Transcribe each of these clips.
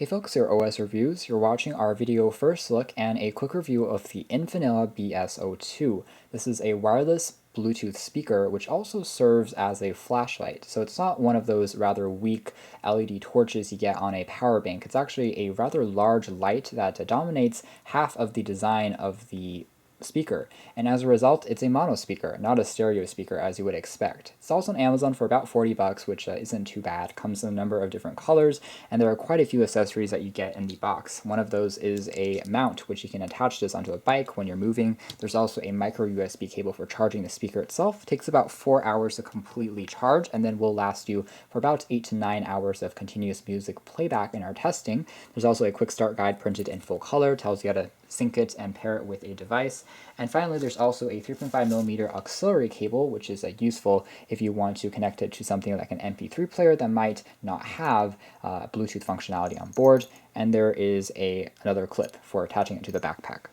Hey folks, your OS Reviews. You're watching our video first look and a quick review of the Infinilla BS02. This is a wireless Bluetooth speaker which also serves as a flashlight. So it's not one of those rather weak LED torches you get on a power bank. It's actually a rather large light that dominates half of the design of the speaker, and as a result it's a mono speaker, not a stereo speaker as you would expect. It's also on Amazon for about 40 bucks, which isn't too bad. Comes in a number of different colors, and there are quite a few accessories that you get in the box. One of those is a mount which you can attach this onto a bike when you're moving. There's also a micro USB cable for charging the speaker itself. It takes about 4 hours to completely charge and then will last you for about 8 to 9 hours of continuous music playback in our testing. There's also a quick start guide printed in full color, tells you how to sync it and pair it with a device. And finally, there's also a 3.5mm auxiliary cable, which is useful if you want to connect it to something like an MP3 player that might not have Bluetooth functionality on board. And there is another clip for attaching it to the backpack.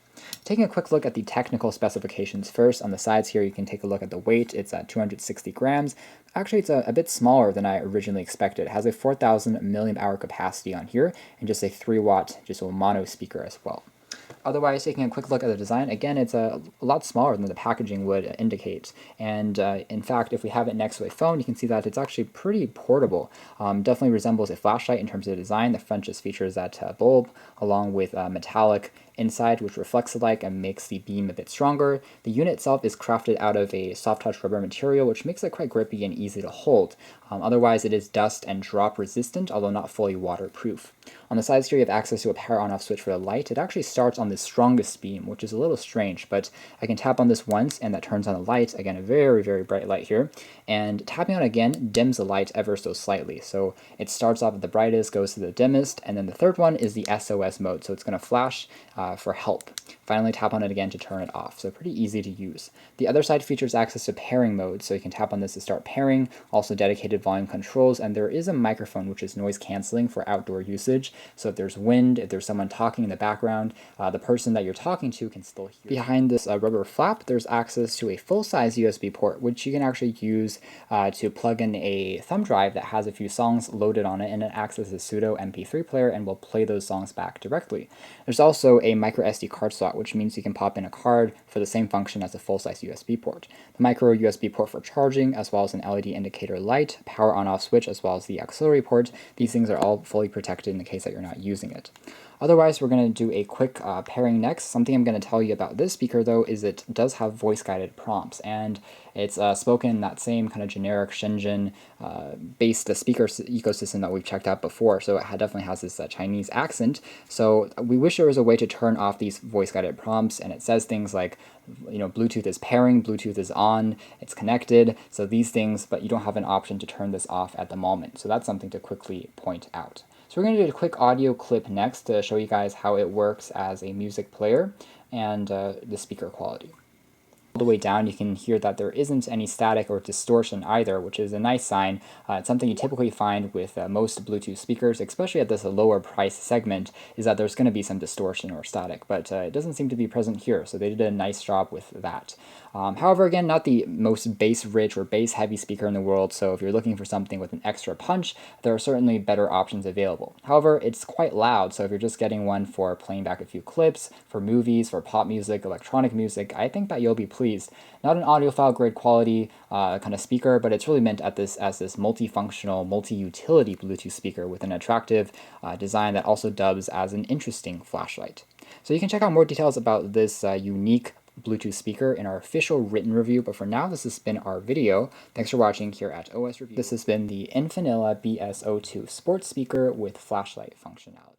Taking a quick look at the technical specifications first, on the sides here you can take a look at the weight. It's at 260 grams. Actually, it's a bit smaller than I originally expected. It has a 4,000 milliamp hour capacity on here and just a 3-watt just a mono speaker as well. Otherwise, taking a quick look at the design, again, it's a lot smaller than the packaging would indicate. And in fact, if we have it next to a phone, you can see that it's actually pretty portable. Definitely resembles a flashlight in terms of the design. The front just features that bulb along with metallic inside, which reflects the light and makes the beam a bit stronger. The unit itself is crafted out of a soft touch rubber material, which makes it quite grippy and easy to hold. Otherwise, it is dust and drop resistant, although not fully waterproof. On the sides here, you have access to a power on-off switch for the light. It actually starts on the strongest beam, which is a little strange, but I can tap on this once and that turns on the light. Again, a very, very bright light here. And tapping on it again dims the light ever so slightly. So it starts off at the brightest, goes to the dimmest, and then the third one is the SOS mode. So it's going to flash for help. Finally, tap on it again to turn it off. So pretty easy to use. The other side features access to pairing mode, so you can tap on this to start pairing, also dedicated volume controls, and there is a microphone which is noise canceling for outdoor usage. So if there's wind, if there's someone talking in the background, the person that you're talking to can still hear. Behind this rubber flap, there's access to a full-size USB port, which you can actually use to plug in a thumb drive that has a few songs loaded on it, and it acts as a pseudo MP3 player and will play those songs back directly. There's also a microSD card slot, which means you can pop in a card for the same function as a full-size USB port. The micro USB port for charging, as well as an LED indicator light, power on-off switch, as well as the auxiliary port. These things are all fully protected in the case that you're not using it. Otherwise, we're going to do a quick pairing next. Something I'm going to tell you about this speaker, though, is it does have voice-guided prompts, and it's spoken in that same kind of generic Shenzhen-based speaker ecosystem that we've checked out before, so it definitely has this Chinese accent. So we wish there was a way to turn off these voice-guided prompts, and it says things like, you know, Bluetooth is pairing, Bluetooth is on, it's connected, so these things, but you don't have an option to turn this off at the moment. So that's something to quickly point out. So we're going to do a quick audio clip next to show you guys how it works as a music player and the speaker quality. All the way down, you can hear that there isn't any static or distortion either, which is a nice sign. It's something you typically find with most Bluetooth speakers, especially at this lower price segment, is that there's going to be some distortion or static, but it doesn't seem to be present here, so they did a nice job with that. However, again, not the most bass-rich or bass-heavy speaker in the world, so if you're looking for something with an extra punch, there are certainly better options available. However, it's quite loud, so if you're just getting one for playing back a few clips, for movies, for pop music, electronic music, I think that you'll be pleased. Not an audiophile grade quality kind of speaker, but it's really meant as this multifunctional, multi-utility Bluetooth speaker with an attractive design that also dubs as an interesting flashlight. So you can check out more details about this unique Bluetooth speaker in our official written review, but for now this has been our video. Thanks for watching here at OS Review. This has been the Infinilla BS02 sports speaker with flashlight functionality.